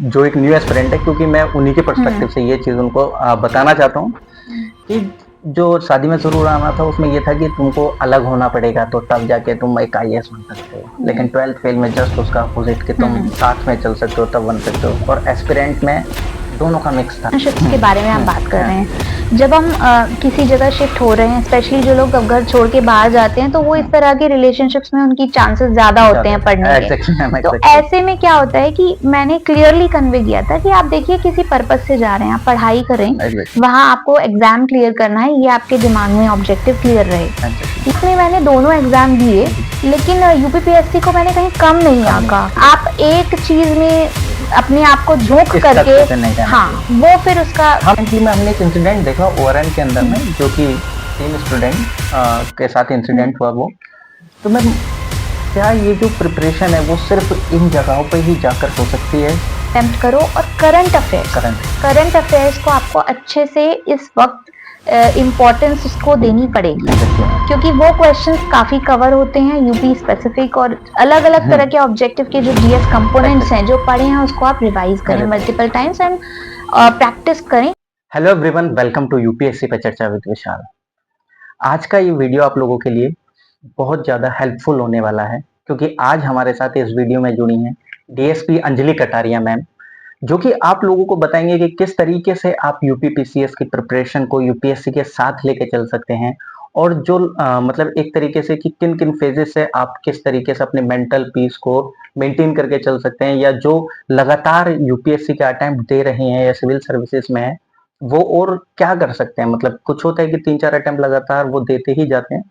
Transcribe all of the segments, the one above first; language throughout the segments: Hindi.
जो एक न्यू एस्पिरेंट है, क्योंकि मैं उन्हीं के पर्सपेक्टिव से ये चीज़ उनको बताना चाहता हूँ कि जो शादी में ज़रूर आना था उसमें ये था कि तुमको अलग होना पड़ेगा तो तब जाके तुम एक आईएएस बन सकते हो, लेकिन 12th फेल में जस्ट उसका अपोजिट कि तुम साथ में चल सकते हो तब बन सकते हो, और एस्पिरेंट में दोनों का मिक्स था। शिफ्ट के बारे में आप बात कर रहे हैं। जब हम किसी जगह शिफ्ट हो रहे हैं, स्पेशली जो लोग अब घर छोड़ के बाहर जाते हैं, तो वो इस तरह के रिलेशनशिप्स में उनकी चांसेस ज्यादा होते हैं पढ़ने के। तो ऐसे में क्या होता है कि मैंने क्लियरली कन्वे किया था कि आप देखिए किसी पर्पज से जा रहे हैं, आप पढ़ाई करें, वहां आपको एग्जाम क्लियर करना है, ये आपके दिमाग में ऑब्जेक्टिव क्लियर रहे। इसमें मैंने दोनों एग्जाम दिए, लेकिन यूपीपीएससी को मैंने कहीं कम नहीं आंका। आप एक चीज में अपने आप को झोंक करके, हाँ, वो फिर उसका में हमने एक इंसिडेंट देखा ओआरएन के अंदर में, जो कि 3 स्टूडेंट के साथ इंसिडेंट हुआ वो। तो मैम क्या ये जो प्रिपरेशन है वो सिर्फ इन जगहों पे ही जाकर हो सकती है? अटेम्प्ट करो, और करंट अफेयर्स को आपको अच्छे से इस वक्त इम्पोर्टेंस उसको देनी पड़ेगी, क्योंकि वो क्वेश्चंस काफी कवर होते हैं यूपी स्पेसिफिक, और अलग अलग तरह के ऑब्जेक्टिव के जो जीएस कंपोनेंट्स हैं जो पढ़े हैं उसको आप रिवाइज करें मल्टीपल टाइम्स एंड प्रैक्टिस करें। Hello everyone, welcome to UPSC पे चर्चा विद विशाल। आज का ये वीडियो आप लोगों के लिए बहुत ज़्यादा हेल्पफुल होने वाला है, क्योंकि आज हमारे साथ इस वीडियो में जुड़ी हैं डीएसपी अंजलि कटारिया मैम, जो कि आप लोगों को बताएंगे कि किस तरीके से आप यूपीपीसीएस की प्रिपरेशन को यूपीएससी के साथ लेके चल सकते हैं, और जो मतलब एक तरीके से कि किन किन फेजेस से आप किस तरीके से अपने मेंटल पीस को मेंटेन करके चल सकते हैं, या जो लगातार यूपीएससी के अटेम्प्ट दे रहे हैं या सिविल सर्विसेज में है वो और क्या कर सकते हैं। मतलब कुछ होता है कि 3-4 अटेम्प्ट लगातार वो देते ही जाते हैं।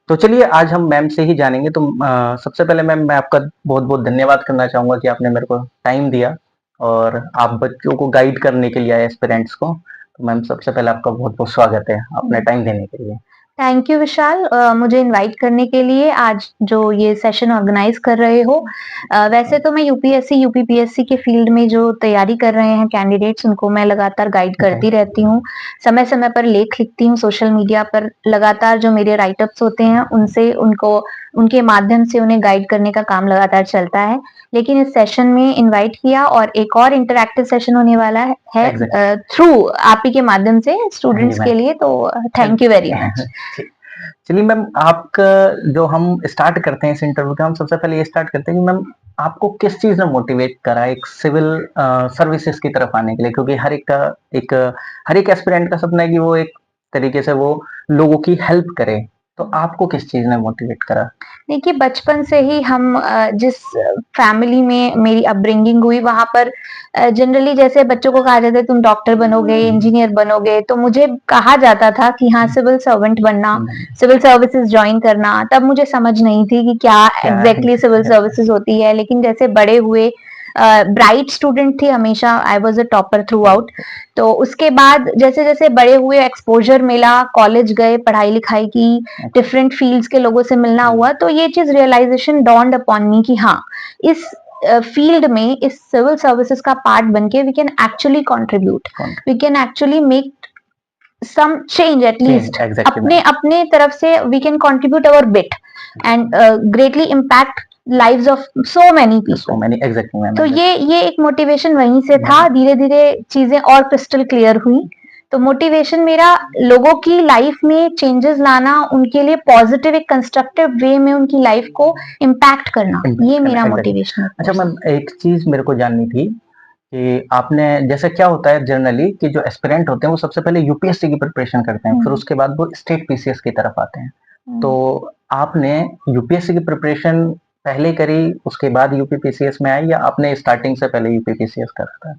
तो चलिए आज हम मैम से ही जानेंगे। तो सबसे पहले मैम मैं आपका बहुत बहुत धन्यवाद करना चाहूंगा कि आपने मेरे को टाइम दिया और आप बच्चों को गाइड करने के लिए आए, एस्पिरेंट्स को। तो मैम सबसे पहले आपका बहुत बहुत स्वागत है अपने टाइम देने के लिए। थैंक यू विशाल, मुझे इनवाइट करने के लिए, आज जो ये सेशन ऑर्गेनाइज कर रहे हो। वैसे तो मैं यूपीएससी यूपीपीएससी के फील्ड में जो तैयारी कर रहे हैं कैंडिडेट्स, उनको मैं लगातार गाइड करती रहती हूँ। समय समय पर लेख लिखती हूँ सोशल मीडिया पर, लगातार जो मेरे राइटअप्स होते हैं उनसे उनके माध्यम से उन्हें गाइड करने का काम लगातार चलता है। लेकिन इस सेशन में इनवाइट किया, और एक और इंटरैक्टिव सेशन होने वाला है थ्रू आप ही के माध्यम से स्टूडेंट्स के लिए। तो थैंक यू वेरी मच। चलिए मैम, आपका जो हम स्टार्ट करते हैं इस इंटरव्यू का, हम सबसे पहले ये स्टार्ट करते हैं कि मैम आपको किस चीज ने मोटिवेट करा एक सिविल सर्विसेज की तरफ आने के लिए, क्योंकि हर एक एस्पिरेंट का सपना है कि वो एक तरीके से वो लोगों की हेल्प करे। तो आपको किस चीज ने मोटिवेट करा? देखिए, बचपन से ही हम जिस फैमिली में मेरी अपब्रिंगिंग हुई, वहां पर जनरली जैसे बच्चों को कहा जाता है तुम डॉक्टर बनोगे, इंजीनियर बनोगे, तो मुझे कहा जाता था कि हाँ सिविल सर्वेंट बनना, सिविल सर्विसेज ज्वाइन करना। तब मुझे समझ नहीं थी कि क्या एग्जैक्टली सिविल सर्विसेज होती है। लेकिन जैसे बड़े हुए, ब्राइट स्टूडेंट थी हमेशा, I was a topper through out. तो उसके बाद जैसे जैसे बड़े हुए, एक्सपोजर मिला, कॉलेज गए, पढ़ाई लिखाई की, डिफरेंट फील्ड्स के लोगों से मिलना हुआ, तो ये चीज रियलाइजेशन डॉन्ड अपॉन मी कि हाँ इस फील्ड में, इस सिविल सर्विसेज का पार्ट बनके we can actually contribute, we can actually make some change at least, अपने तरफ से we can contribute our bit and greatly impact lives of so many people. Exactly, तो ये एक मोटिवेशन वहीं से था। धीरे धीरे चीजें और क्रिस्टल क्लियर हुई। तो मोटिवेशन मेरा लोगों की लाइफ में चेंजेस लाना, उनके लिए पॉजिटिव एक कंस्ट्रक्टिव वे में उनकी लाइफ को इम्पैक्ट करना, ये मेरा मोटिवेशन है। अच्छा मैम, एक चीज मेरे को जाननी थी कि आपने, जैसे क्या होता है जनरली कि जो एस्पिरेंट होते हैं वो सबसे पहले यूपीएससी की प्रिपरेशन करते हैं, फिर उसके बाद वो स्टेट पीसीएस की तरफ आते हैं। तो आपने यूपीएससी की प्रिपरेशन पहले करी, उसके बाद यूपीपीसीएस में आई, या आपने स्टार्टिंग से पहले यूपीपीसीएस करा था?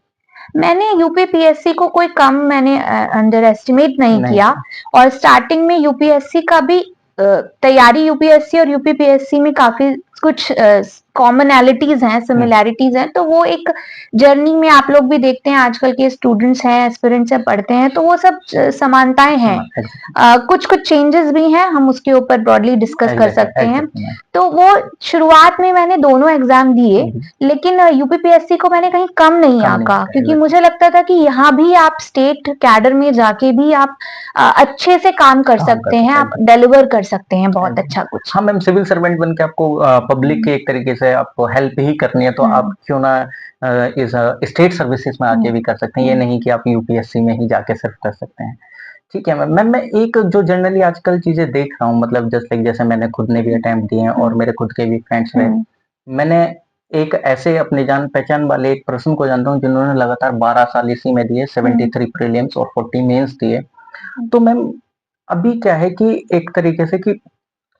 मैंने यूपीपीएससी को कोई कम मैंने अंडर एस्टिमेट नहीं किया, और स्टार्टिंग में यूपीएससी का भी तैयारी, यूपीएससी और यूपीपीएससी में काफी कुछ कॉमनैलिटीज हैं, सिमिलैरिटीज हैं। तो वो एक जर्नी में आप लोग भी देखते हैं, आजकल के स्टूडेंट्स हैं, एस्पिरेंट्स हैं, पढ़ते हैं, तो वो सब समानताएं हैं। कुछ कुछ चेंजेस भी हैं, हम उसके ऊपर ब्रॉडली डिस्कस कर सकते हैं। तो वो शुरुआत में मैंने दोनों एग्जाम दिए, लेकिन यूपीपीएससी को मैंने कहीं कम नहीं आंका, क्योंकि मुझे लगता था कि यहाँ भी आप स्टेट कैडर में जाके भी आप अच्छे से काम कर सकते हैं, आप डिलीवर कर सकते हैं बहुत अच्छा कुछ। हाँ मैम, सिविल सर्वेंट बन के आपको पब्लिक के एक तरीके से आपको हेल्प ही करनी है तो आप क्यों ना इस स्टेट सर्विसेज में आके भी कर सकते हैं, ये नहीं कि आप यूपीएससी में ही जाके सिर्फ कर सकते हैं। ठीक है मैम। मैम मैं एक जो जनरली आजकल चीजें देख रहा हूँ, मतलब जस्ट लाइक जैसे मैंने खुद ने भी अटेम्प्ट दिए हैं और मेरे खुद के भी फ्रेंड्स रहे, मैंने एक ऐसे अपने जान पहचान वाले एक पर्सन को जानता हूँ जिन्होंने लगातार 12 साल इसी में दिए, 73 प्रीलिम्स और 40 मेंस दिए। तो मैम अभी क्या है कि एक तरीके से कि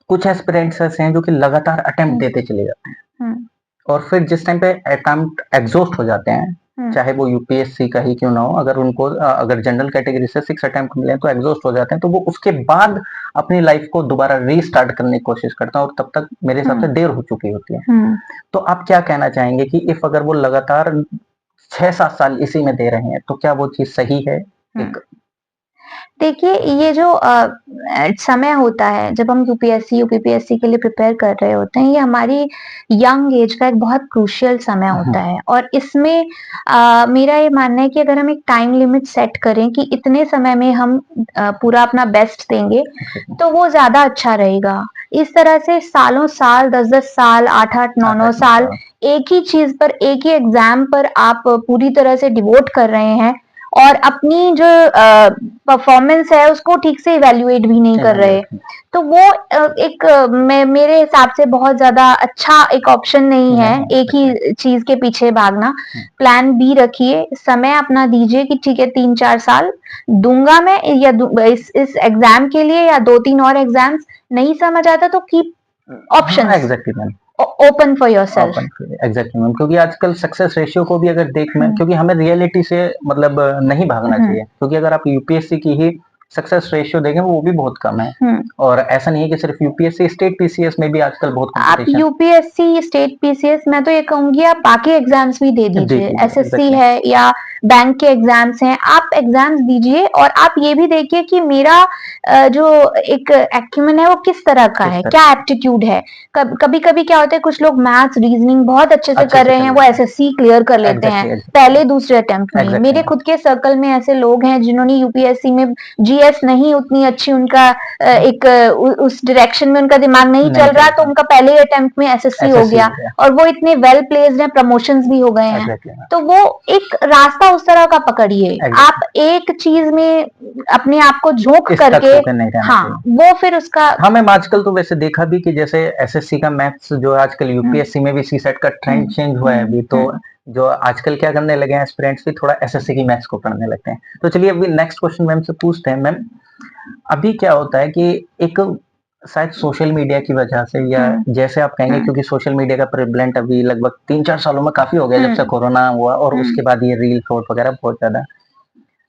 कुछ एस्पिरेंट्स ऐसे हैं जो कि लगातार अटेम्प्ट देते चले जाते हैं और फिर जिस टाइम पे अटेम्प्ट एग्जॉस्ट हो जाते हैं, चाहे वो यूपीएससी का ही क्यों ना हो, अगर उनको अगर जनरल कैटेगरी से 6 अटेम्प्ट मिले तो एग्जॉस्ट हो जाते हैं, तो वो उसके बाद अपनी लाइफ को दोबारा रीस्टार्ट करने की कोशिश करता है और तब तक मेरे हिसाब से देर हो चुकी होती है। तो आप क्या कहना चाहेंगे कि इफ अगर वो लगातार 6-7 साल इसी में दे रहे हैं तो क्या वो चीज सही है? एक देखिए, ये जो समय होता है जब हम यूपीएससी, यूपीपीएससी के लिए प्रिपेयर कर रहे होते हैं, ये हमारी यंग एज का एक बहुत क्रूशियल समय होता है और इसमें मेरा ये मानना है कि अगर हम एक टाइम लिमिट सेट करें कि इतने समय में हम पूरा अपना बेस्ट देंगे, तो वो ज़्यादा अच्छा रहेगा। इस तरह से सालों-साल, 10-10 साल, 8-8, 9-9 साल एक ही चीज़ पर, एक ही एग्ज़ाम पर आप पूरी तरह से डिवोट कर रहे हैं और अपनी जो परफॉर्मेंस है उसको ठीक से इवैल्यूएट भी नहीं कर रहे, तो वो एक मेरे हिसाब से बहुत ज्यादा अच्छा एक ऑप्शन नहीं है एक ही चीज के पीछे भागना। प्लान बी रखिए, समय अपना दीजिए कि ठीक है 3-4 साल दूंगा मैं या इस एग्जाम के लिए या 2-3 और एग्जाम्स, नहीं समझ आता तो keep options exactly ma'am open for yourself. Exactly ma'am, क्योंकि आजकल सक्सेस रेशियो को भी अगर देख में, क्योंकि हमें रियलिटी से मतलब नहीं भागना चाहिए, क्योंकि अगर आप यूपीएससी की ही सक्सेस रेशियो देखें वो भी बहुत कम है और ऐसा नहीं है कि सिर्फ यूपीएससी, स्टेट पीसीएस में भी आजकल बहुत आप यूपीएससी, स्टेट पीसीएस, मैं तो ये कहूंगी आप बाकी एग्जाम्स भी दे दीजिए, एसएससी है या बैंक के एग्जाम्स हैं, आप एग्जाम्स दीजिए और आप ये भी देखिए कि मेरा जो एक एक्यूमेन है वो किस तरह का है, क्या एप्टीट्यूड है। कभी कभी क्या होता है, कुछ लोग मैथ्स, रीजनिंग बहुत अच्छे से कर रहे हैं, वो एसएससी क्लियर कर लेते हैं पहले दूसरे अटेम्प्ट में। मेरे खुद के सर्कल में ऐसे लोग हैं जिन्होंने यूपीएससी में जीएस नहीं उतनी अच्छी, उनका एक उस डायरेक्शन में उनका दिमाग नहीं चल रहा, तो उनका पहले अटेम्प्ट में एसएससी हो गया और वो इतने वेल प्लेस्ड हैं, प्रमोशंस भी हो गए हैं। तो वो एक रास्ता उस तरह का पकड़िए, आप एक चीज में अपने आप को झोंक करके, हाँ वो फिर उसका। हाँ मैम, आजकल तो वैसे देखा भी कि जैसे एसएससी का मैथ्स जो आजकल यूपीएससी में भी सीसेट का ट्रेंड चेंज हुआ है अभी, तो जो आजकल क्या करने लगे हैं एस्पिरेंट्स भी थोड़ा एसएससी की मैथ्स को पढ़ने लगते हैं। तो चलिए अभी नेक्स्ट क्वेश्चन मैम से पूछते हैं। मैम अभी क्या होता है कि एक शायद सोशल मीडिया की वजह से या जैसे आप कहेंगे, क्योंकि सोशल मीडिया का प्रेवलेंट अभी लगभग 3-4 सालों में काफी हो गया जब से कोरोना हुआ और उसके बाद ये रील शॉर्ट वगैरह बहुत ज्यादा,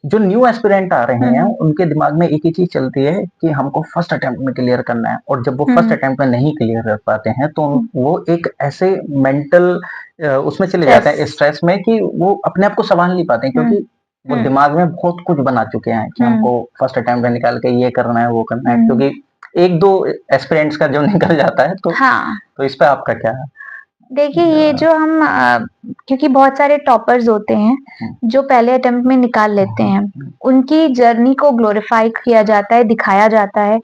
जो न्यू एस्पिरेंट आ रहे हैं उनके दिमाग में एक ही चीज चलती है कि हमको फर्स्ट अटेम्प्ट में क्लियर करना है, और जब वो फर्स्ट अटेम्प्ट में नहीं क्लियर कर पाते हैं तो वो एक ऐसे मेंटल उसमें चले जाते हैं, स्ट्रेस में, कि वो अपने आप को संभाल नहीं पाते हैं, क्योंकि वो दिमाग में बहुत कुछ बना चुके हैं कि हमको फर्स्ट अटेम्प्ट में निकाल के ये करना है वो करना है, क्योंकि 1-2 एस्पिरेंट्स का जो निकल जाता है तो इस पे आपका क्या है? देखिए ये जो हम क्योंकि बहुत सारे टॉपर्स होते हैं जो पहले अटेम्प्ट में निकाल लेते हैं, उनकी जर्नी को ग्लोरीफाई किया जाता है, दिखाया जाता है,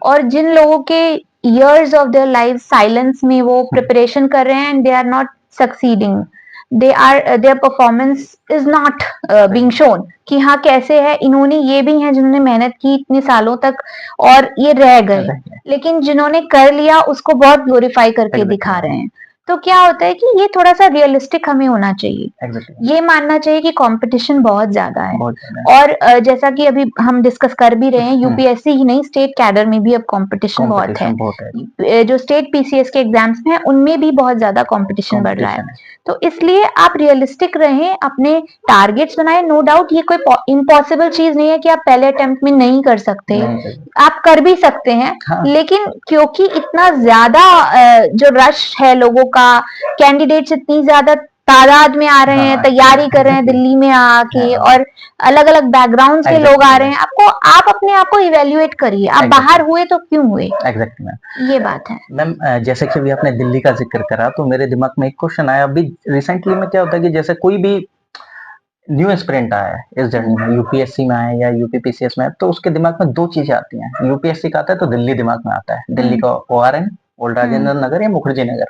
और जिन लोगों के years of their life silence में वो प्रिपरेशन कर रहे हैं and they are not succeeding, their performance is not being shown कि हाँ कैसे है। इन्होंने, ये भी हैं जिन्होंने मेहनत की इतने सालों तक और ये रह गए, लेकिन जिन्होंने कर लिया उसको बहुत ग्लोरीफाई करके दिखा रहे हैं। तो क्या होता है कि ये थोड़ा सा रियलिस्टिक हमें होना चाहिए, ये मानना चाहिए कि कंपटीशन बहुत ज्यादा है, और जैसा कि अभी हम डिस्कस कर भी रहे हैं, यूपीएससी ही नहीं स्टेट कैडर में भी अब कंपटीशन बहुत है। जो स्टेट पीसीएस के एग्जाम्स हैं उनमें भी बहुत ज्यादा कंपटीशन बढ़ रहा है, तो इसलिए आप रियलिस्टिक रहें, अपने टारगेट्स बनाएं। नो डाउट ये कोई इम्पॉसिबल चीज नहीं है कि आप पहले अटेम्प्ट में नहीं कर सकते, आप कर भी सकते हैं, लेकिन क्योंकि इतना ज्यादा जो रश है लोगों का, कैंडिडेट्स इतनी ज्यादा तादाद में आ रहे हैं, तैयारी कर रहे हैं दिल्ली में आके, और अलग अलग बैकग्राउंड से लोग आ रहे हैं, आप अपने आप को इवेल्युएट करिए, आप बाहर हुए तो क्यों हुए। एग्जैक्टली मैम, ये बात है मैम। जैसे कि अभी आपने दिल्ली का जिक्र करा तो मेरे दिमाग में एक क्वेश्चन आया, अभी रिसेंटली में क्या होता है कि जैसे कोई भी न्यू एस्पिरेंट आया है इस जर्नी में, यूपीएससी में आया या यूपीपीसीएस में, तो उसके दिमाग में 2 चीजें आती हैं। यूपीएससी का आता है तो दिल्ली दिमाग में आता है, दिल्ली का ओआरएन, ओल्ड राजेंद्र नगर या मुखर्जी नगर,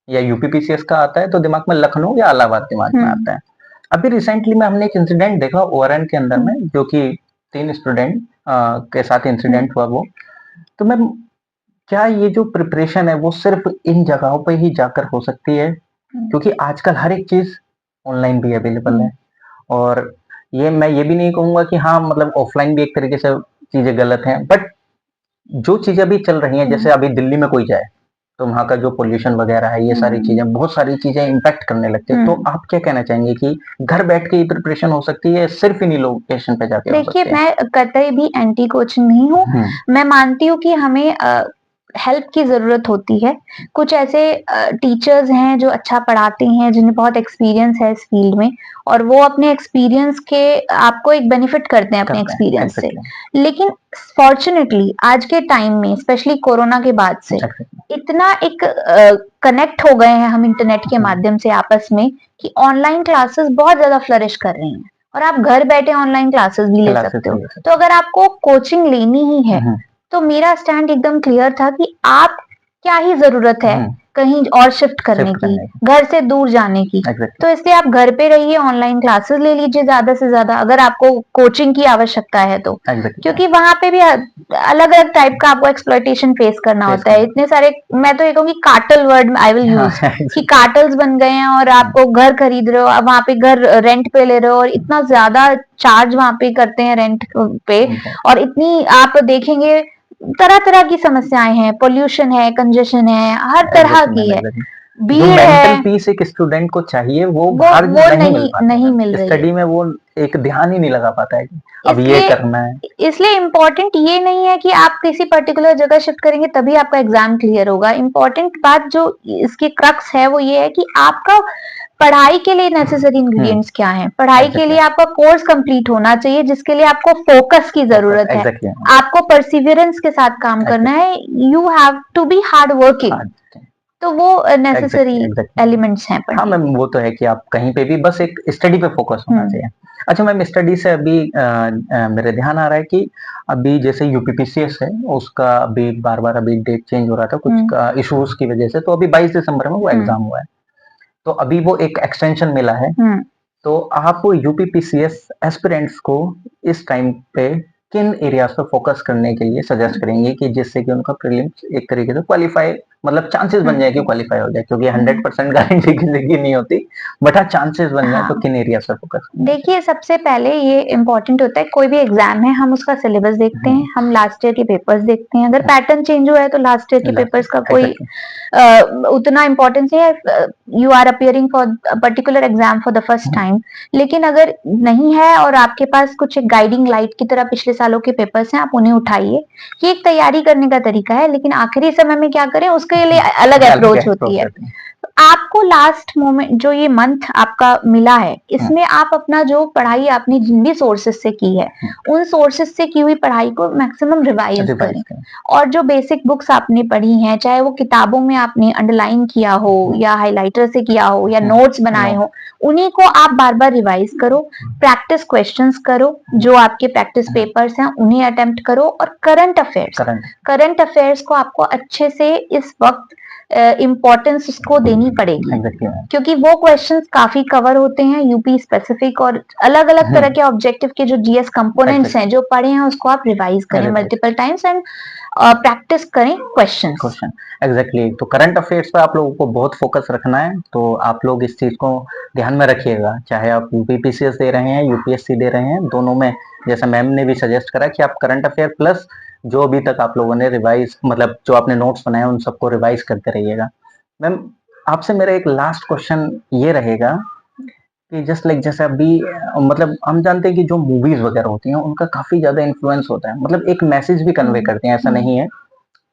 या यूपीपीसीएस का आता है तो दिमाग में लखनऊ या इलाहाबाद दिमाग में आता है। अभी रिसेंटली में हमने एक इंसिडेंट देखा ओआरएन के अंदर में, जो कि 3 स्टूडेंट के साथ इंसिडेंट हुआ वो। तो मैम, क्या ये जो प्रिपरेशन है वो सिर्फ इन जगहों पे ही जाकर हो सकती है? क्योंकि आजकल हर एक चीज ऑनलाइन भी अवेलेबल है, और मैं ये भी नहीं कहूंगा कि हाँ मतलब ऑफलाइन भी एक तरीके से चीजें गलत हैं, बट जो चीजें अभी चल रही हैं, जैसे अभी दिल्ली में कोई जाए तो वहाँ का जो पोल्यूशन वगैरह है, ये सारी चीजें, बहुत सारी चीजें इम्पैक्ट करने लगती है। तो आप क्या कहना चाहेंगे कि घर बैठ के ये प्रिपरेशन हो सकती है, सिर्फ इन्हीं लोकेशन पे जाके हो सकती है? देखिए, मैं कतई भी एंटी कोचिंग नहीं हूँ। मैं मानती हूँ कि हमें हेल्प की ज़रूरत होती है। कुछ ऐसे टीचर्स हैं जो अच्छा पढ़ाते हैं, जिन्हें बहुत एक्सपीरियंस है इस फील्ड में, और वो अपने एक्सपीरियंस के आपको एक बेनिफिट करते हैं अपने एक्सपीरियंस से। लेकिन फॉर्च्युनेटली आज के टाइम में, स्पेशली कोरोना के बाद से, इतना एक कनेक्ट हो गए हैं हम इंटरनेट के माध्यम से आपस में, कि ऑनलाइन क्लासेस बहुत ज़्यादा फ्लरिश कर रही हैं, और आप घर बैठे ऑनलाइन क्लासेस भी ले सकते हो। तो अगर आपको कोचिंग लेनी ही है, तो मेरा स्टैंड एकदम क्लियर था कि आप क्या ही जरूरत है कहीं और शिफ्ट करने की, घर से दूर जाने की। तो इसलिए आप घर पे रहिए, ऑनलाइन क्लासेस ले लीजिए ज्यादा से ज्यादा, अगर आपको कोचिंग की आवश्यकता है तो। क्योंकि वहां पे भी अलग अलग टाइप का आपको एक्सप्लॉयटेशन फेस करना होता है। इतने सारे, मैं तो ये कहूंगी cartel word I will use, कि कार्टल्स बन गए हैं, और आपको घर खरीद रहे हो, अब वहां पे घर रेंट पे ले रहे हो, और इतना ज्यादा चार्ज वहां पे करते हैं रेंट पे, और इतनी आप देखेंगे तरह तरह की समस्याएं हैं, पोल्यूशन है, कंजेशन है, हर तरह की है, भीड़ है। मेंटल पीस एक स्टूडेंट को चाहिए, वो नहीं मिल रही। स्टडी में वो एक ध्यान ही नहीं लगा पाता है कि अब ये करना है। इसलिए इम्पोर्टेंट ये नहीं है कि आप किसी पर्टिकुलर जगह शिफ्ट करेंगे तभी आपका एग्जाम क्लियर होगा। इम्पोर्टेंट बात जो इसकी क्रक्स है वो ये है कि आपका पढ़ाई के लिए नेसेसरी इंग्रेडिएंट्स क्या हैं। पढ़ाई के लिए आपका कोर्स कंप्लीट होना चाहिए, जिसके लिए आपको फोकस की जरूरत है। आपको परसिवियरेंस के साथ काम करना है। You have to be hard working. तो वो नेसेसरी एलिमेंट्स हैं पढ़ने। हाँ मैम, वो तो है कि आप कहीं पे भी बस एक स्टडी पे फोकस होना चाहिए। अच्छा मैम, स्टडी से अभी मेरे ध्यान आ रहा है कि अभी जैसे यूपीपीसीएस है, उसका अभी बार बार अभी डेट चेंज हो रहा था कुछ इश्यूज की वजह से, तो अभी 22 दिसंबर में वो एग्जाम हुआ है, तो अभी वो एक एक्सटेंशन मिला है। तो आप यूपीपीसीएस एस्पिरेंट्स को इस टाइम पे किन एरियाज पे फोकस करने के लिए सजेस्ट करेंगे कि जिससे कि उनका प्रीलिम्स एक तरीके से क्वालिफाई, मतलब चांसेस बन जाए कि क्वालिफाई हो जाए, क्योंकि 100% गारंटी किसी की नहीं होती, बट हाँ चांसेस बन जाए। तो किन एरियाज पे फोकस? देखिए, सबसे पहले ये इम्पोर्टेंट होता है, कोई भी एग्जाम है हम उसका सिलेबस देखते हैं, हम लास्ट ईयर के पेपर्स देखते हैं। अगर पैटर्न चेंज हुआ है तो लास्ट ईयर के पेपर्स का कोई उतना इम्पोर्टेंस नहीं है। You are appearing for particular exam for the first time. लेकिन अगर नहीं है और आपके पास कुछ एक गाइडिंग लाइट की तरह पिछले सालों के पेपर्स हैं, आप उन्हें उठाइए। ये एक तैयारी करने का तरीका है, लेकिन आखिरी समय में क्या करें उसके लिए अलग अप्रोच होती है। आपको लास्ट मोमेंट जो ये मंथ आपका मिला है, इसमें आप अपना जो पढ़ाई आपने जिन भी सोर्सेस से की है, उन सोर्सेस से की हुई पढ़ाई को मैक्सिमम रिवाइज करें। और जो बेसिक बुक्स आपने पढ़ी हैं, चाहे वो किताबों में आपने अंडरलाइन किया हो, या हाइलाइटर से किया हो, या नोट्स बनाए हो, उन्हीं को आप बार बार रिवाइज करो। प्रैक्टिस क्वेश्चंस करो, जो आपके प्रैक्टिस पेपर्स हैं उन्हें अटेम्प्ट करो। और करंट अफेयर्स को आपको अच्छे से इस वक्त इम्पोर्टेंस उसको देनी पड़ेगी, क्योंकि वो क्वेश्चंस काफी कवर होते हैं यूपी स्पेसिफिक, और अलग अलग तरह के ऑब्जेक्टिव के जो जीएस कंपोनेंट्स हैं जो पढ़े हैं उसको आप रिवाइज करें मल्टीपल टाइम्स, एंड प्रैक्टिस करें क्वेश्चंस। एग्जैक्टली। तो करंट अफेयर्स पे आप लोगों को बहुत फोकस रखना है, तो आप लोग इस चीज को ध्यान में रखिएगा, चाहे आप यूपीपीसीएस दे रहे हैं, यूपीएससी दे रहे हैं, दोनों में जैसा मैम ने भी सजेस्ट करा कि आप करंट अफेयर प्लस जो अभी तक आप लोगों ने रिवाइज, मतलब जो आपने नोट्स बनाए उन सबको रिवाइज करते रहिएगा। मैम, आपसे मेरा एक लास्ट क्वेश्चन ये रहेगा कि जस्ट लाइक जैसे अभी मतलब हम जानते हैं कि जो मूवीज वगैरह होती हैं उनका काफी ज्यादा इन्फ्लुएंस होता है, मतलब एक मैसेज भी कन्वे करते हैं, ऐसा नहीं है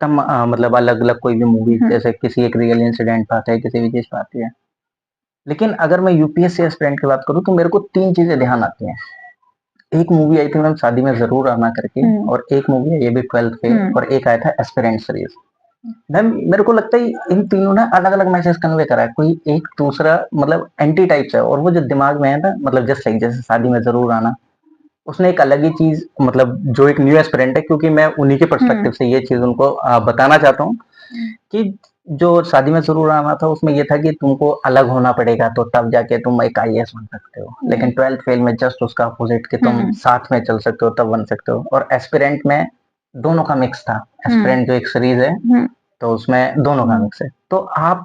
तम मतलब अलग अलग कोई भी मूवी जैसे किसी एक रियल इंसिडेंट पे आता है, किसी भी चीज पे आती है। लेकिन अगर मैं यूपीएससी एस्पिरेंट की बात करूं तो मेरे को 3 चीजें ध्यान आती हैं। एक मूवी आई थी मैम शादी में जरूर आना करके, और एक मूवी है ये भी 12th पे, और एक आया था एस्पिरेंट सीरीज। मैम मेरे को लगता है इन तीनों ने अलग अलग मैसेज कन्वे करा है, कोई एक दूसरा मतलब एंटी टाइप है, और वो जो दिमाग में है ना, मतलब जस्ट लाइक जैसे शादी में जरूर आना, उसने एक अलग ही चीज, मतलब जो एक न्यू एस्पिरेंट है, क्योंकि मैं उन्हीं के पर्सपेक्टिव से ये चीज उनको बताना चाहता हूँ कि जो शादी में ज़रूर आना था उसमें ये था कि तुमको अलग होना पड़ेगा तो तब जाके तुम एक आईएएस बन सकते हो, लेकिन 12th फेल में जस्ट उसका अपोजिट कि तुम साथ में चल सकते हो तब बन सकते हो। और एस्पिरेंट में दोनों का मिक्स था। एस्पिरेंट जो एक सीरीज है तो उसमें दोनों का मिक्स है। तो आप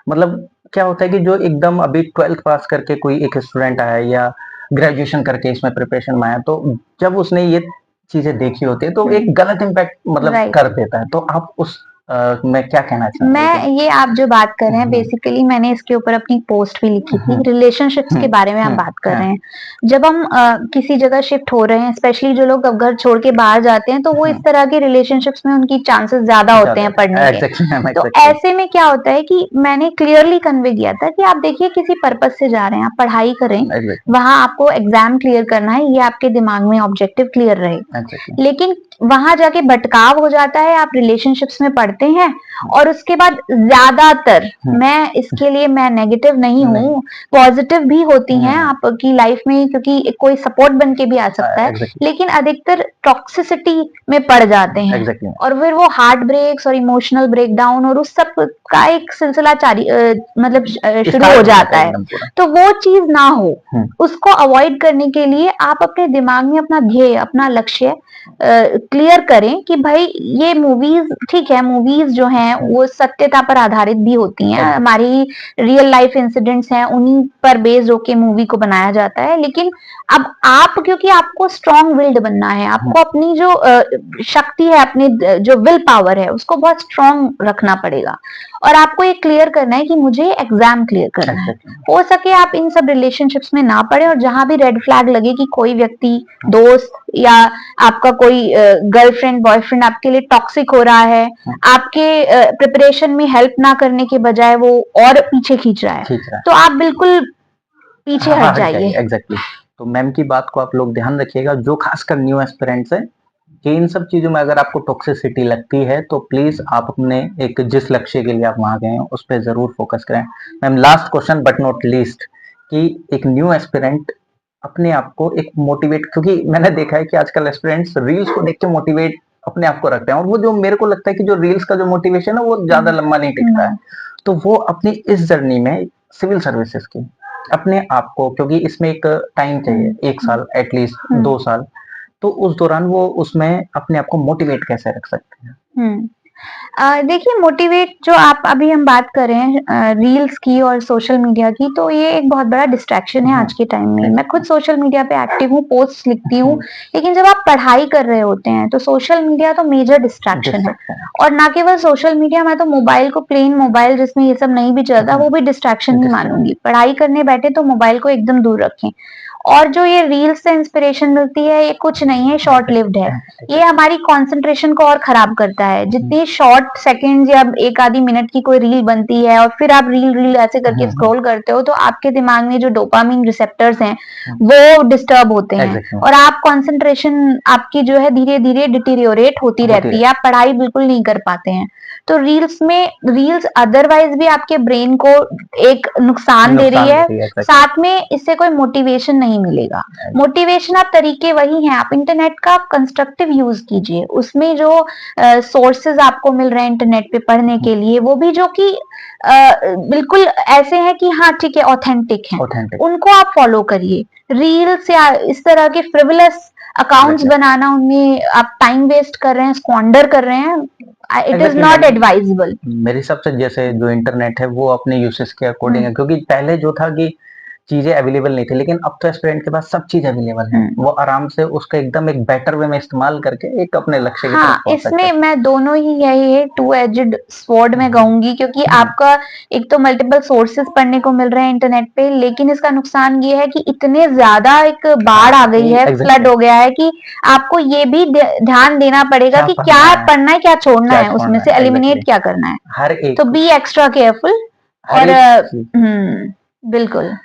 मतलब क्या होता है कि जो एकदम अभी 12th पास करके कोई एक स्टूडेंट आया या ग्रेजुएशन करके इसमें प्रिपरेशन में आया, तो जब उसने ये चीजें देखी होती है तो एक गलत इम्पैक्ट मतलब राइट। कर देता है। तो आप उस में क्या कहना चाहेंगे? मैं ये आप जो बात कर रहे हैं बेसिकली मैंने इसके ऊपर अपनी पोस्ट भी लिखी थी। रिलेशनशिप्स के बारे में आप बात कर रहे हैं। जब हम किसी जगह शिफ्ट हो रहे हैं, स्पेशली जो लोग अब घर छोड़ के बाहर जाते हैं, तो वो इस तरह के रिलेशनशिप्स में उनकी चांसेस ज्यादा होते हैं पढ़ने के। तो ऐसे में क्या होता है कि मैंने क्लियरली कन्वे किया था कि आप देखिए किसी पर्पज से जा रहे हैं, आप पढ़ाई करें, वहां आपको एग्जाम क्लियर करना है, ये आपके दिमाग में ऑब्जेक्टिव क्लियर रहे। लेकिन वहां जाके भटकाव हो जाता है, आप रिलेशनशिप्स में पढ़ते हैं और उसके बाद ज्यादातर, मैं इसके लिए मैं नेगेटिव नहीं हूँ, पॉजिटिव भी होती हैं आपकी लाइफ में, क्योंकि कोई सपोर्ट बन के भी आ सकता है, लेकिन अधिकतर टॉक्सिसिटी में पड़ जाते हैं और फिर वो हार्ट ब्रेक्स और इमोशनल ब्रेकडाउन और उस सब का एक सिलसिला मतलब शुरू हो जाता है। तो वो चीज ना हो, उसको अवॉइड करने के लिए आप अपने दिमाग में अपना ध्येय, अपना लक्ष्य क्लियर करें कि भाई ये मूवीज ठीक है, मूवीज जो हैं वो सत्यता पर आधारित भी होती हैं, हमारी रियल लाइफ इंसिडेंट्स हैं, उन्हीं पर बेस्ड होके मूवी को बनाया जाता है। लेकिन अब आप, क्योंकि आपको स्ट्रॉन्ग विल्ड बनना है, आपको अपनी जो शक्ति है, अपनी जो विल पावर है, उसको बहुत स्ट्रॉन्ग रखना पड़ेगा और आपको ये क्लियर करना है कि मुझे एग्जाम क्लियर करना है। हो सके आप इन सब रिलेशनशिप्स में ना पड़े और जहां भी रेड फ्लैग लगे कि कोई व्यक्ति, दोस्त या आपका कोई गर्लफ्रेंड बॉयफ्रेंड आपके लिए टॉक्सिक हो रहा है, आपके प्रिपरेशन में हेल्प ना करने के बजाय वो और पीछे खींच रहा है, तो आप बिल्कुल पीछे हट जाइए। एग्जैक्टली। तो मैम की बात को आप लोग ध्यान रखिएगा, जो खासकर न्यू एस्पिरेंट्स है, कि इन सब चीजों में अगर आपको टॉक्सिसिटी लगती है तो प्लीज आप अपने एक जिस लक्ष्य के लिए आप वहां गए हैं उस पर जरूर फोकस करें। Ma'am last question but not least, कि एक न्यू एस्पिरेंट अपने आप को एक मोटिवेट, क्योंकि मैंने देखा है कि आजकल एस्पिरेंट्स रील्स को देख के मोटिवेट अपने आप को रखते हैं और वो जो मेरे को लगता है कि जो रील्स का जो मोटिवेशन है वो ज्यादा लंबा नहीं टिकता है। तो वो अपनी इस जर्नी में सिविल सर्विसेज की अपने आप को, क्योंकि इसमें एक टाइम चाहिए, 1 साल एटलीस्ट 2 साल, तो उस दौरान वो उसमें अपने आप को मोटिवेट कैसे रख सकते हैं? देखिए, मोटिवेट जो आप अभी हम बात कर रहे हैं रील्स की और सोशल मीडिया की, तो ये एक बहुत बड़ा डिस्ट्रैक्शन है आज के टाइम में। मैं खुद सोशल मीडिया पे एक्टिव हूँ, पोस्ट लिखती हूँ, लेकिन जब आप पढ़ाई कर रहे होते हैं तो सोशल मीडिया तो मेजर डिस्ट्रैक्शन है। और ना केवल सोशल मीडिया, मैं तो मोबाइल को, प्लेन मोबाइल जिसमें ये सब नहीं भी चलता, वो भी डिस्ट्रैक्शन ही मानूंगी। पढ़ाई करने बैठे तो मोबाइल को एकदम दूर रखें। और जो ये रील्स से इंस्पिरेशन मिलती है, ये कुछ नहीं है, शॉर्ट लिव्ड है। ये हमारी कंसंट्रेशन को और खराब करता है। जितनी शॉर्ट सेकंड्स या एक आधी मिनट की कोई रील बनती है और फिर आप रील ऐसे करके स्क्रॉल करते हो, तो आपके दिमाग में जो डोपामिन रिसेप्टर्स हैं वो डिस्टर्ब होते हैं और आप कंसंट्रेशन आपकी जो है धीरे धीरे डिटीरियोरेट होती रहती है, आप पढ़ाई बिल्कुल नहीं कर पाते हैं। तो रील्स अदरवाइज भी आपके ब्रेन को एक नुकसान दे रही है, साथ में इससे कोई मोटिवेशन नहीं मिलेगा। मोटिवेशन आप तरीके वही हैं, आप इंटरनेट का कंस्ट्रक्टिव यूज कीजिए, उसमें जो सोर्सेज आपको मिल रहे हैं इंटरनेट पे पढ़ने के लिए, वो भी जो कि बिल्कुल ऐसे हैं कि हाँ ठीक है, ऑथेंटिक हैं, उनको आप फॉलो करिए। रील्स या इस तरह के फ्रिवलस अकाउंट्स बनाना, उनमें आप टाइम वेस्ट कर रहे हैं, स्क्वांडर कर रहे हैं, इट इज नॉट एडवाइजेबल। मेरे हिसाब से जैसे जो इंटरनेट है वो अपने यूसेज के अकॉर्डिंग है, क्योंकि पहले जो था कि चीजें अवेलेबल नहीं थी, लेकिन अब तो एस्पिरेंट के पास सब चीज अवेलेबल है, वो आराम से उसका एकदम एक बेटर वे में इस्तेमाल करके एक अपने लक्ष्य की तरफ पहुंच सकते हैं। इसमें मैं दोनों ही यही है, टू एजेड स्वॉर्ड में कहूंगी, क्योंकि आपका एक तो मल्टीपल सोर्सेज पढ़ने को मिल रहे हैं इंटरनेट पे, लेकिन इसका नुकसान ये है कि इतने ज्यादा एक बाढ़ आ गई है, फ्लड हो गया है, कि आपको ये भी ध्यान देना पड़ेगा कि क्या पढ़ना है, क्या छोड़ना है, उसमें से एलिमिनेट क्या करना है। हर एक तो बी एक्स्ट्रा केयरफुल। और बिल्कुल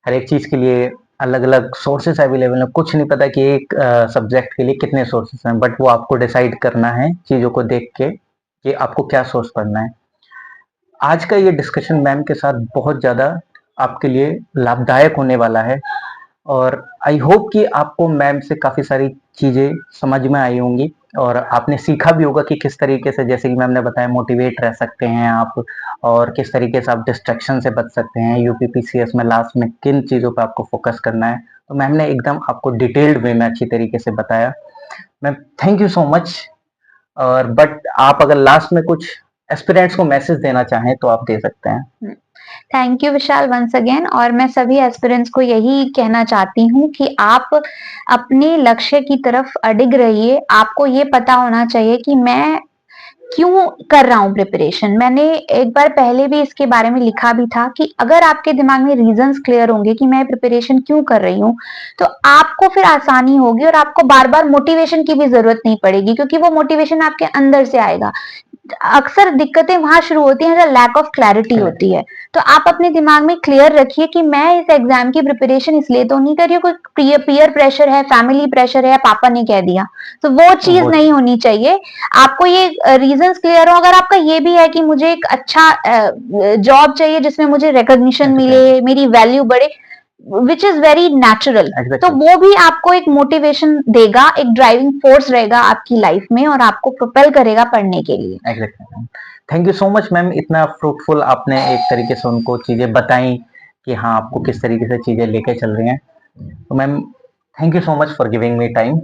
हर एक चीज के लिए अलग अलग सोर्सेस अवेलेबल है। कुछ नहीं पता कि एक सब्जेक्ट के लिए कितने सोर्सेस हैं, बट वो आपको डिसाइड करना है चीजों को देख के कि आपको क्या सोर्स पढ़ना है। आज का ये डिस्कशन मैम के साथ बहुत ज्यादा आपके लिए लाभदायक होने वाला है। और आई होप कि आपको मैम से काफ़ी सारी चीज़ें समझ में आई होंगी और आपने सीखा भी होगा कि किस तरीके से, जैसे कि मैम ने बताया, मोटिवेट रह सकते हैं आप और किस तरीके से आप डिस्ट्रैक्शन से बच सकते हैं। यूपीपीसीएस में लास्ट में किन चीज़ों पे आपको फोकस करना है, तो मैम ने एकदम आपको डिटेल्ड वे में अच्छी तरीके से बताया। Ma'am thank you so much. और बट आप अगर लास्ट में कुछ एस्पिरेंट्स को मैसेज देना चाहें तो आप दे सकते हैं। Thank you Vishal once again. और मैं सभी एस्पिरेंट्स को यही कहना चाहती हूँ कि आप अपने लक्ष्य की तरफ अडिग रहिए। आपको ये पता होना चाहिए कि मैं क्यों कर रहा हूँ प्रिपरेशन। मैंने एक बार पहले भी इसके बारे में लिखा भी था कि अगर आपके दिमाग में रीजंस क्लियर होंगे कि मैं प्रिपरेशन क्यों कर रही हूँ, तो आपको फिर आसानी होगी और आपको बार बार मोटिवेशन की भी जरूरत नहीं पड़ेगी, क्योंकि वो मोटिवेशन आपके अंदर से आएगा। अक्सर दिक्कतें वहां शुरू होती हैं जब लैक ऑफ क्लैरिटी होती है। तो आप अपने दिमाग में क्लियर रखिए कि मैं इस एग्जाम की प्रिपरेशन इसलिए तो नहीं कर रही हूँ कोई पीयर प्रेशर है, फैमिली प्रेशर है, पापा ने कह दिया, तो वो चीज नहीं होनी चाहिए। आपको ये रीजंस क्लियर हो। अगर आपका ये भी है कि मुझे एक अच्छा जॉब चाहिए जिसमें मुझे रिकॉग्निशन मिले, मेरी वैल्यू बढ़े, विच इज वेरी नेचुरल, तो वो भी आपको एक मोटिवेशन देगा, एक ड्राइविंग फोर्स रहेगा आपकी लाइफ में और आपको प्रोपेल करेगा पढ़ने के लिए। Exactly. Thank you so much ma'am, इतना फ्रूटफुल आपने एक तरीके से उनको चीज़ें बताई कि हाँ आपको किस तरीके से चीज़ें लेके चल रही हैं। तो ma'am thank you so much for giving me time.